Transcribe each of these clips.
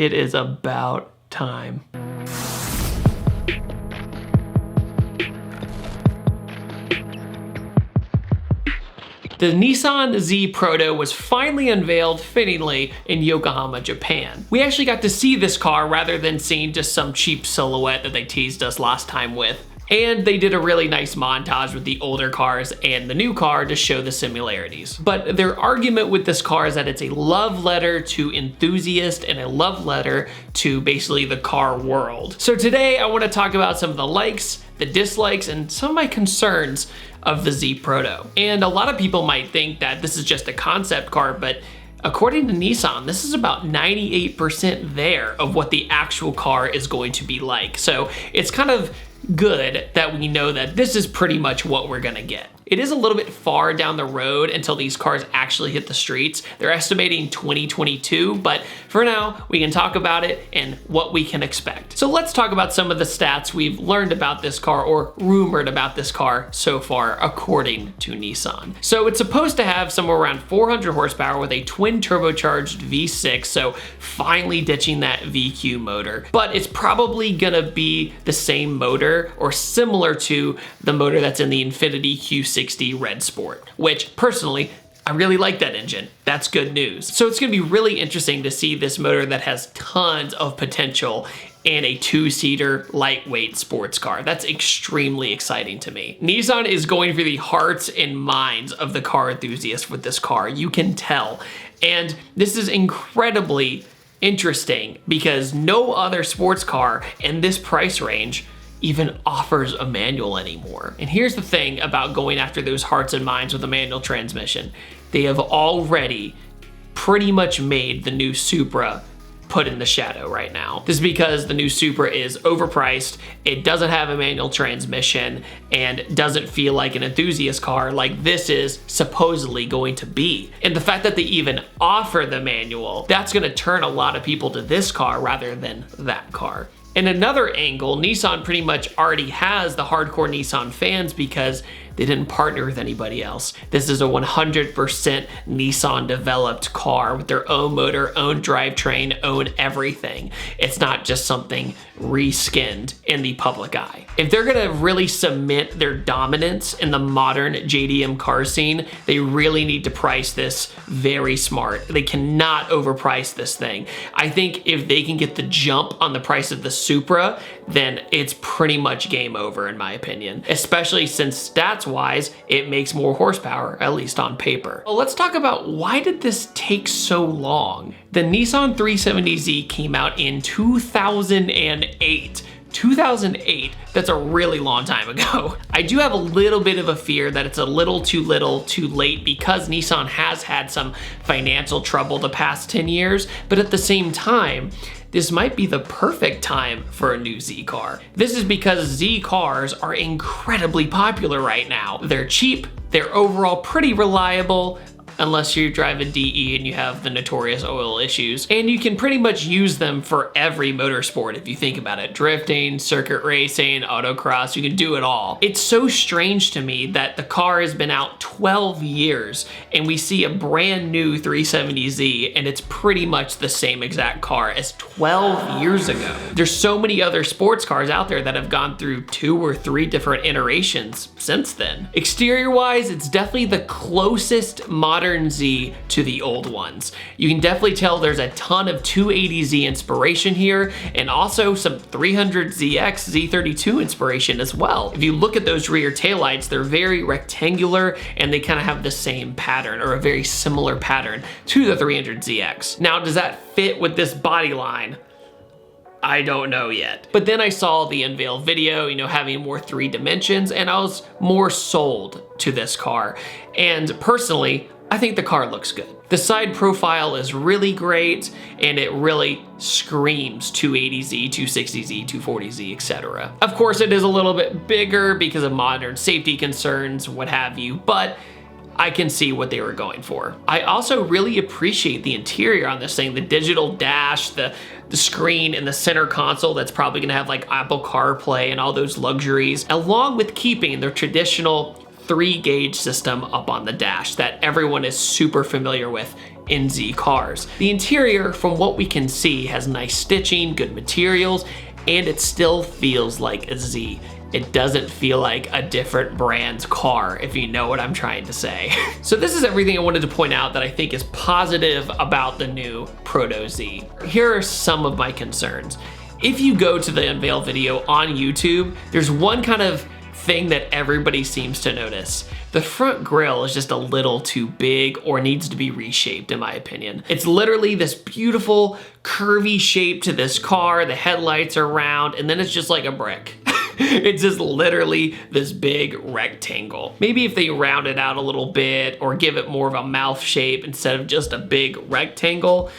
it is about time. The Nissan Z Proto was finally unveiled fittingly in Yokohama, Japan. We actually got to see this car rather than seeing just some cheap silhouette that they teased us last time with. And they did a really nice montage with the older cars and the new car to show the similarities. But their argument with this car is that it's a love letter to enthusiasts and a love letter to basically the car world. So today I want to talk about some of the likes, the dislikes, and some of my concerns of the Z Proto. And a lot of people might think that this is just a concept car, but according to Nissan, this is about 98% there of what the actual car is going to be like. So it's kind of good that we know that this is pretty much what we're gonna get. It is a little bit far down the road until these cars actually hit the streets. They're estimating 2022, but for now, we can talk about it and what we can expect. So let's talk about some of the stats we've learned about this car or rumored about this car so far, according to Nissan. So it's supposed to have somewhere around 400 horsepower with a twin turbocharged V6, so finally ditching that VQ motor. But it's probably gonna be the same motor or similar to the motor that's in the Infiniti Q60 Red Sport, which personally, I really like that engine. That's good news. So it's gonna be really interesting to see this motor that has tons of potential in a two-seater lightweight sports car. That's extremely exciting to me. Nissan is going for the hearts and minds of the car enthusiasts with this car. You can tell. And this is incredibly interesting because no other sports car in this price range even offers a manual anymore. And here's the thing about going after those hearts and minds with a manual transmission. They have already pretty much made the new Supra put in the shadow right now. This is because the new Supra is overpriced, it doesn't have a manual transmission, and doesn't feel like an enthusiast car like this is supposedly going to be. And the fact that they even offer the manual, that's gonna turn a lot of people to this car rather than that car. In another angle, Nissan pretty much already has the hardcore Nissan fans because they didn't partner with anybody else. This is a 100% Nissan developed car with their own motor, own drivetrain, own everything. It's not just something reskinned in the public eye. If they're gonna really cement their dominance in the modern JDM car scene, they really need to price this very smart. They cannot overprice this thing. I think if they can get the jump on the price of the Supra, then it's pretty much game over in my opinion, especially since stats-wise, it makes more horsepower, at least on paper. Well, let's talk about why did this take so long? The Nissan 370Z came out in 2008. 2008, that's a really long time ago. I do have a little bit of a fear that it's a little too late because Nissan has had some financial trouble the past 10 years, but at the same time, this might be the perfect time for a new Z car. This is because Z cars are incredibly popular right now. They're cheap, they're overall pretty reliable, unless you drive a DE and you have the notorious oil issues. And you can pretty much use them for every motorsport if you think about it. Drifting, circuit racing, autocross, you can do it all. It's so strange to me that the car has been out 12 years and we see a brand new 370Z and it's pretty much the same exact car as 12 years ago. There's so many other sports cars out there that have gone through 2 or 3 different iterations since then. Exterior wise, it's definitely the closest modern Z to the old ones. You can definitely tell there's a ton of 280Z inspiration here and also some 300ZX Z32 inspiration as well. If you look at those rear taillights, they're very rectangular and they kind of have the same pattern or a very similar pattern to the 300ZX. Now, does that fit with this body line? I don't know yet. But then I saw the unveil video, you know, having more 3 dimensions, and I was more sold to this car. And personally, I think the car looks good. The side profile is really great, and it really screams 280Z, 260Z, 240Z, etc. Of course, it is a little bit bigger because of modern safety concerns, what have you, but I can see what they were going for. I also really appreciate the interior on this thing, the digital dash, the screen in the center console that's probably gonna have like Apple CarPlay and all those luxuries, along with keeping their traditional 3-gauge system up on the dash that everyone is super familiar with in Z cars. The interior, from what we can see, has nice stitching, good materials, and it still feels like a Z. It doesn't feel like a different brand's car, if you know what I'm trying to say. So this is everything I wanted to point out that I think is positive about the new Proto Z. Here are some of my concerns. If you go to the unveil video on YouTube, there's one kind of thing that everybody seems to notice. The front grille is just a little too big or needs to be reshaped, in my opinion. It's literally this beautiful curvy shape to this car, the headlights are round, and then it's just like a brick. It's just literally this big rectangle. Maybe if they round it out a little bit or give it more of a mouth shape instead of just a big rectangle,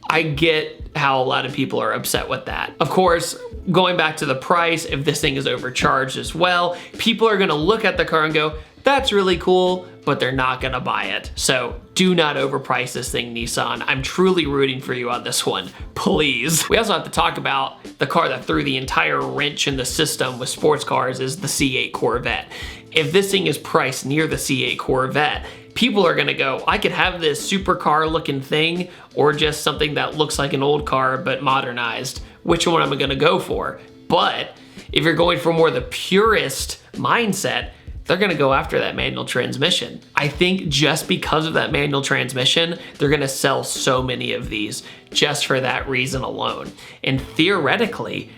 I get how a lot of people are upset with that. Of course, going back to the price, if this thing is overcharged as well, people are gonna look at the car and go, that's really cool, but they're not gonna buy it. So do not overprice this thing, Nissan. I'm truly rooting for you on this one, please. We also have to talk about the car that threw the entire wrench in the system with sports cars is the C8 Corvette. If this thing is priced near the C8 Corvette, people are gonna go, I could have this supercar looking thing or just something that looks like an old car but modernized. Which one am I gonna go for? But if you're going for more the purist mindset, they're gonna go after that manual transmission. I think just because of that manual transmission, they're gonna sell so many of these just for that reason alone. And theoretically,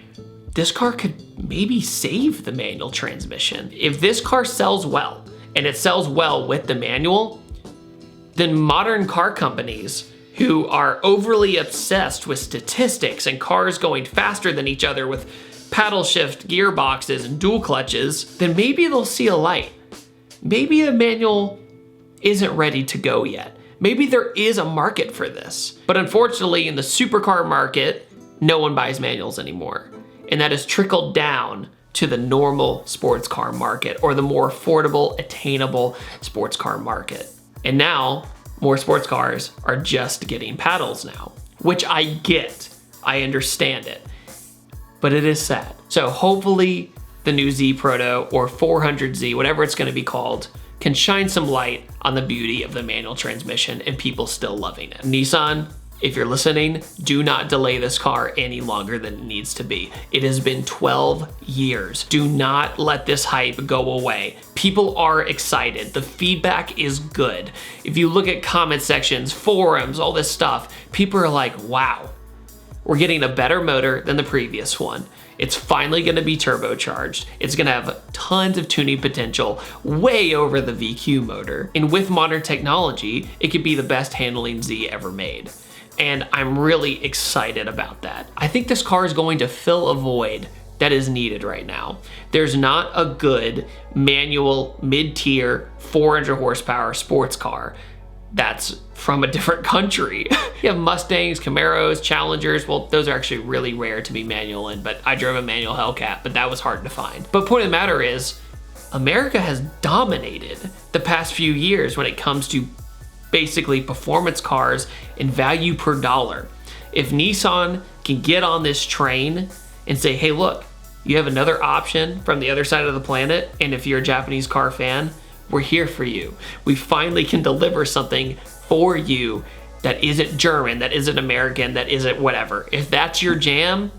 this car could maybe save the manual transmission. If this car sells well, and it sells well with the manual, then modern car companies who are overly obsessed with statistics and cars going faster than each other with paddle shift gearboxes and dual clutches, then maybe they'll see a light. Maybe the manual isn't ready to go yet. Maybe there is a market for this. But unfortunately, in the supercar market, no one buys manuals anymore. And that has trickled down to the normal sports car market or the more affordable, attainable sports car market. And now, more sports cars are just getting paddles now, which I get. I understand it. But it is sad. So hopefully the new Z Proto or 400Z, whatever it's gonna be called, can shine some light on the beauty of the manual transmission and people still loving it. Nissan, if you're listening, do not delay this car any longer than it needs to be. It has been 12 years. Do not let this hype go away. People are excited. The feedback is good. If you look at comment sections, forums, all this stuff, people are like, wow, we're getting a better motor than the previous one. It's finally gonna be turbocharged. It's gonna have tons of tuning potential, way over the VQ motor. And with modern technology, it could be the best handling Z ever made. And I'm really excited about that. I think this car is going to fill a void that is needed right now. There's not a good manual mid-tier 400 horsepower sports car that's from a different country. You have Mustangs, Camaros, Challengers. Well, those are actually really rare to be manual in, but I drove a manual Hellcat, but that was hard to find. But point of the matter is, America has dominated the past few years when it comes to basically performance cars and value per dollar. If Nissan can get on this train and say, hey, look, you have another option from the other side of the planet, and if you're a Japanese car fan, we're here for you. We finally can deliver something for you that isn't German, that isn't American, that isn't whatever. If that's your jam,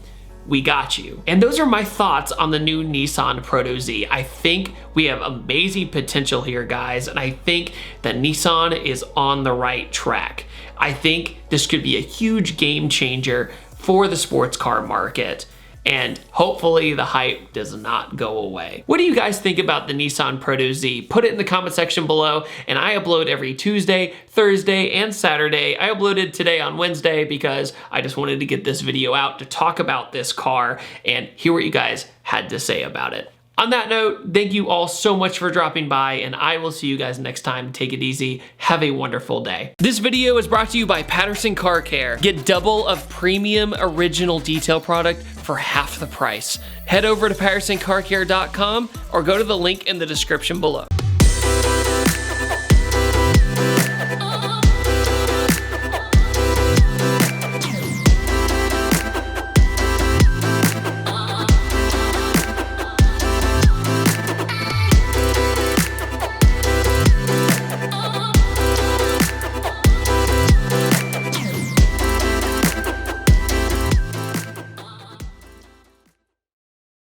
we got you. And those are my thoughts on the new Nissan Proto Z. I think we have amazing potential here, guys, and I think that Nissan is on the right track. I think this could be a huge game changer for the sports car market, and hopefully the hype does not go away. What do you guys think about the Nissan Proto Z? Put it in the comment section below, and I upload every Tuesday, Thursday, and Saturday. I uploaded today on Wednesday because I just wanted to get this video out to talk about this car and hear what you guys had to say about it. On that note, thank you all so much for dropping by, and I will see you guys next time. Take it easy. Have a wonderful day. This video is brought to you by Patterson Car Care. Get double of premium original detail product for half the price. Head over to PattersonCarCare.com or go to the link in the description below.